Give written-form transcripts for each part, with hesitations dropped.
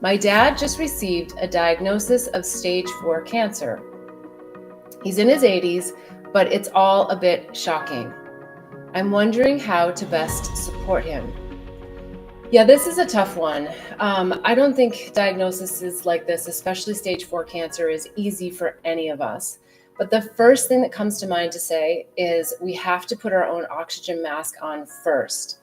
My dad just received a diagnosis of stage 4 cancer. He's in his 80s, but it's all a bit shocking. I'm wondering how to best support him. Yeah, this is a tough one. I don't think diagnoses like this, especially stage 4 cancer, is easy for any of us. But the first thing that comes to mind to say is we have to put our own oxygen mask on first.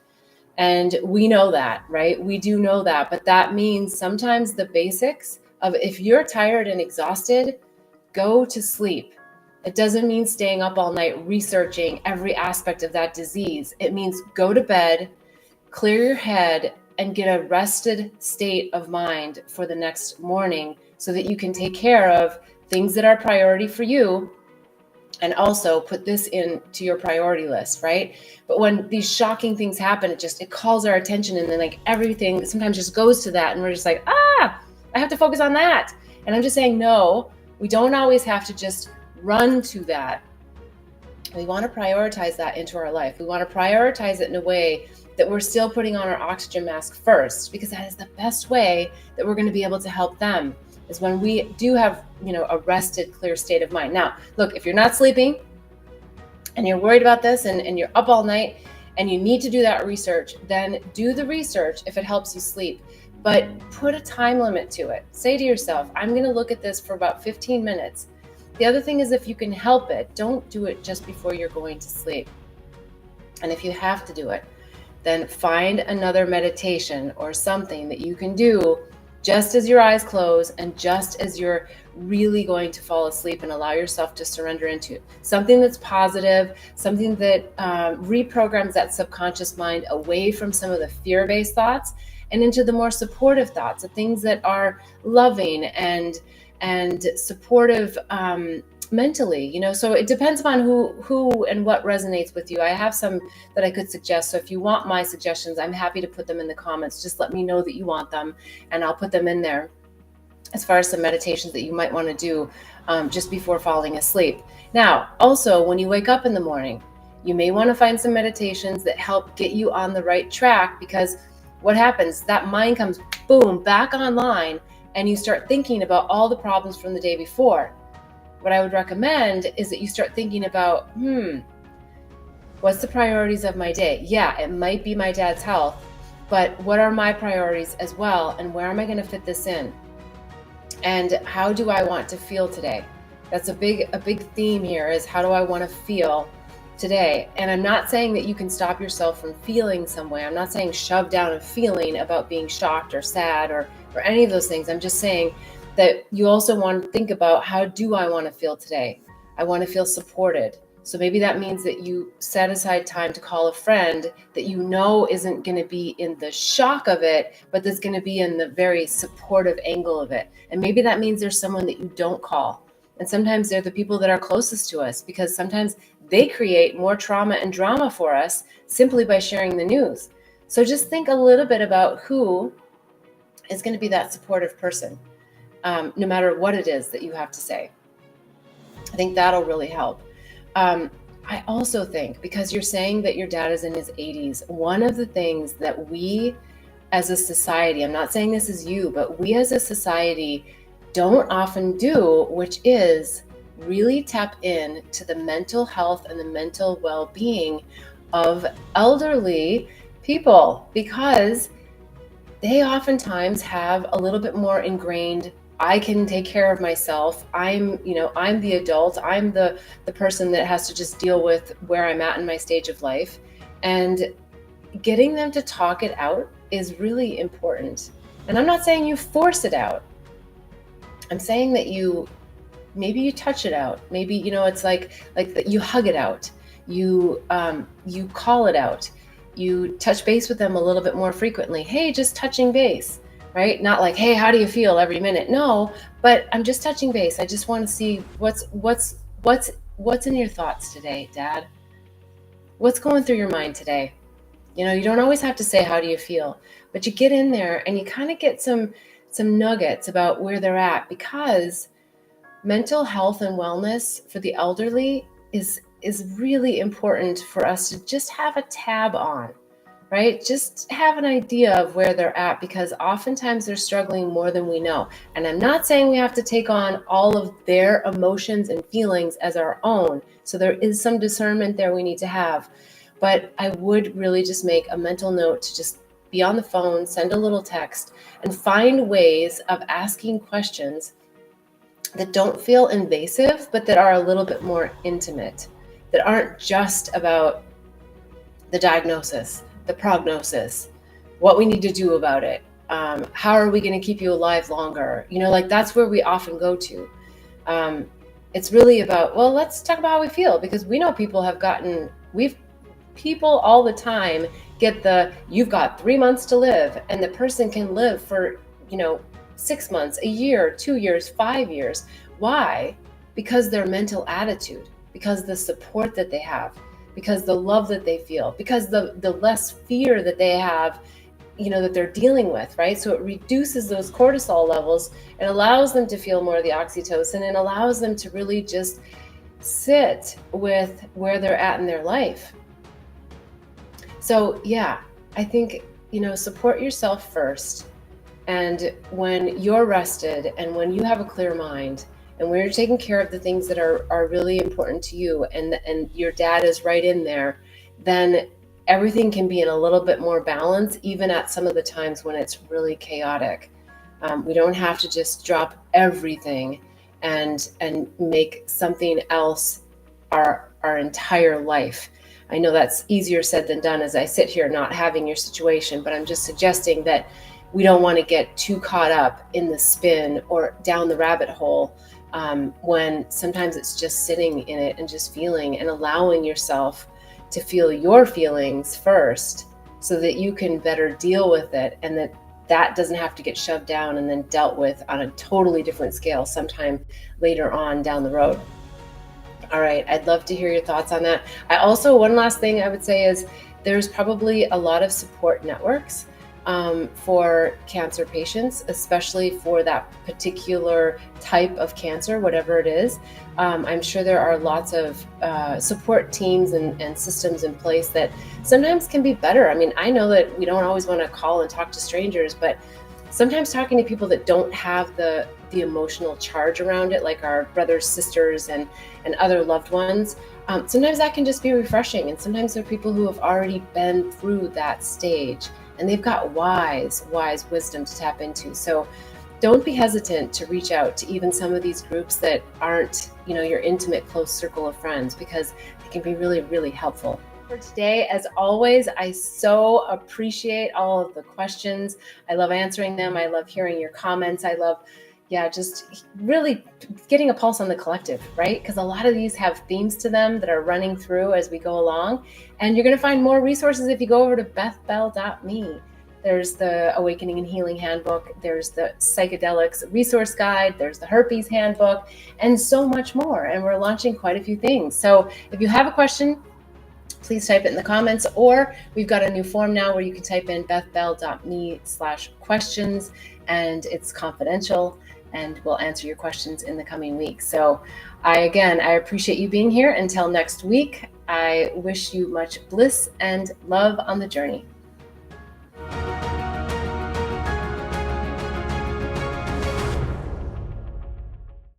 And we know that, right? We do know that. But that means sometimes the basics of if you're tired and exhausted, go to sleep. It doesn't mean staying up all night researching every aspect of that disease. It means go to bed, clear your head, and get a rested state of mind for the next morning so that you can take care of things that are priority for you and also put this into your priority list, right? But when these shocking things happen, it calls our attention, and then like everything sometimes just goes to that, and we're just like, I have to focus on that. And I'm just saying, no, we don't always have to just run to that. We want to prioritize that into our life. We want to prioritize it in a way that we're still putting on our oxygen mask first, because that is the best way that we're going to be able to help them, is when we do have, a rested, clear state of mind. Now, look, if you're not sleeping and you're worried about this and you're up all night and you need to do that research, then do the research if it helps you sleep. But put a time limit to it. Say to yourself, I'm going to look at this for about 15 minutes. The other thing is, if you can help it, don't do it just before you're going to sleep. And if you have to do it, then find another meditation or something that you can do just as your eyes close and just as you're really going to fall asleep, and allow yourself to surrender into something that's positive, something that reprograms that subconscious mind away from some of the fear-based thoughts and into the more supportive thoughts, the things that are loving and supportive mentally, so it depends upon who and what resonates with you. I have some that I could suggest. So if you want my suggestions, I'm happy to put them in the comments. Just let me know that you want them and I'll put them in there, as far as some meditations that you might want to do just before falling asleep. Now, also, when you wake up in the morning, you may want to find some meditations that help get you on the right track, because what happens, that mind comes boom back online and you start thinking about all the problems from the day before. What I would recommend is that you start thinking about, what's the priorities of my day? Yeah, it might be my dad's health, but what are my priorities as well? And where am I going to fit this in? And how do I want to feel today? That's a big theme here, is how do I want to feel today? And I'm not saying that you can stop yourself from feeling some way. I'm not saying shove down a feeling about being shocked or sad or any of those things. I'm just saying that you also want to think about, how do I want to feel today? I want to feel supported. So maybe that means that you set aside time to call a friend that you know isn't going to be in the shock of it, but that's going to be in the very supportive angle of it. And maybe that means there's someone that you don't call. And sometimes they're the people that are closest to us, because sometimes they create more trauma and drama for us simply by sharing the news. So just think a little bit about who is going to be that supportive person. No matter what it is that you have to say. I think that'll really help. I also think, because you're saying that your dad is in his 80s, one of the things that we as a society, I'm not saying this is you, but we as a society don't often do, which is really tap in to the mental health and the mental well-being of elderly people, because they oftentimes have a little bit more ingrained, I can take care of myself. I'm the adult. I'm the person that has to just deal with where I'm at in my stage of life. And getting them to talk it out is really important. And I'm not saying you force it out. I'm saying that maybe you touch it out. Maybe, it's like you hug it out. You call it out. You touch base with them a little bit more frequently. Hey, just touching base. Right? Not like, hey, how do you feel every minute? No, but I'm just touching base. I just want to see what's in your thoughts today, Dad. What's going through your mind today? You don't always have to say, how do you feel? But you get in there and you kind of get some nuggets about where they're at, because mental health and wellness for the elderly is really important for us to just have a tab on. right? Just have an idea of where they're at, because oftentimes they're struggling more than we know. And I'm not saying we have to take on all of their emotions and feelings as our own. So there is some discernment there we need to have. But I would really just make a mental note to just be on the phone, send a little text, and find ways of asking questions that don't feel invasive, but that are a little bit more intimate, that aren't just about the diagnosis, the prognosis, what we need to do about it. How are we going to keep you alive longer? Like that's where we often go to. It's really about, well, let's talk about how we feel, because we know people people all the time get you've got 3 months to live, and the person can live for, 6 months, a year, 2 years, 5 years. Why? Because their mental attitude, because the support that they have, because the love that they feel, because the less fear that they have, that they're dealing with, right? So it reduces those cortisol levels. It allows them to feel more of the oxytocin, and allows them to really just sit with where they're at in their life. So yeah, I think, support yourself first. And when you're rested, and when you have a clear mind, and when you're taking care of the things that are really important to you, and your dad is right in there, then everything can be in a little bit more balance, even at some of the times when it's really chaotic. We don't have to just drop everything and make something else our entire life. I know that's easier said than done as I sit here not having your situation, but I'm just suggesting that we don't want to get too caught up in the spin or down the rabbit hole, when sometimes it's just sitting in it and just feeling and allowing yourself to feel your feelings first, so that you can better deal with it, and that doesn't have to get shoved down and then dealt with on a totally different scale sometime later on down the road. All right, I'd love to hear your thoughts on that. One last thing I would say is there's probably a lot of support networks for cancer patients, especially for that particular type of cancer, whatever it is. I'm sure there are lots of support teams and systems in place that sometimes can be better. I mean, I know that we don't always want to call and talk to strangers, but sometimes talking to people that don't have the emotional charge around it, like our brothers, sisters, and other loved ones, sometimes that can just be refreshing. And sometimes there are people who have already been through that stage, and they've got wise wisdom to tap into. So don't be hesitant to reach out to even some of these groups that aren't, your intimate, close circle of friends, because they can be really, really helpful. For today, as always, I so appreciate all of the questions. I love answering them. I love hearing your comments. I love, just really getting a pulse on the collective, right? Because a lot of these have themes to them that are running through as we go along. And you're going to find more resources if you go over to bethbell.me. There's the Awakening and Healing Handbook. There's the Psychedelics Resource Guide. There's the Herpes Handbook, and so much more. And we're launching quite a few things. So if you have a question, please type it in the comments, or we've got a new form now where you can type in bethbell.me/questions, and it's confidential, and we'll answer your questions in the coming weeks. So I appreciate you being here. Until next week, I wish you much bliss and love on the journey.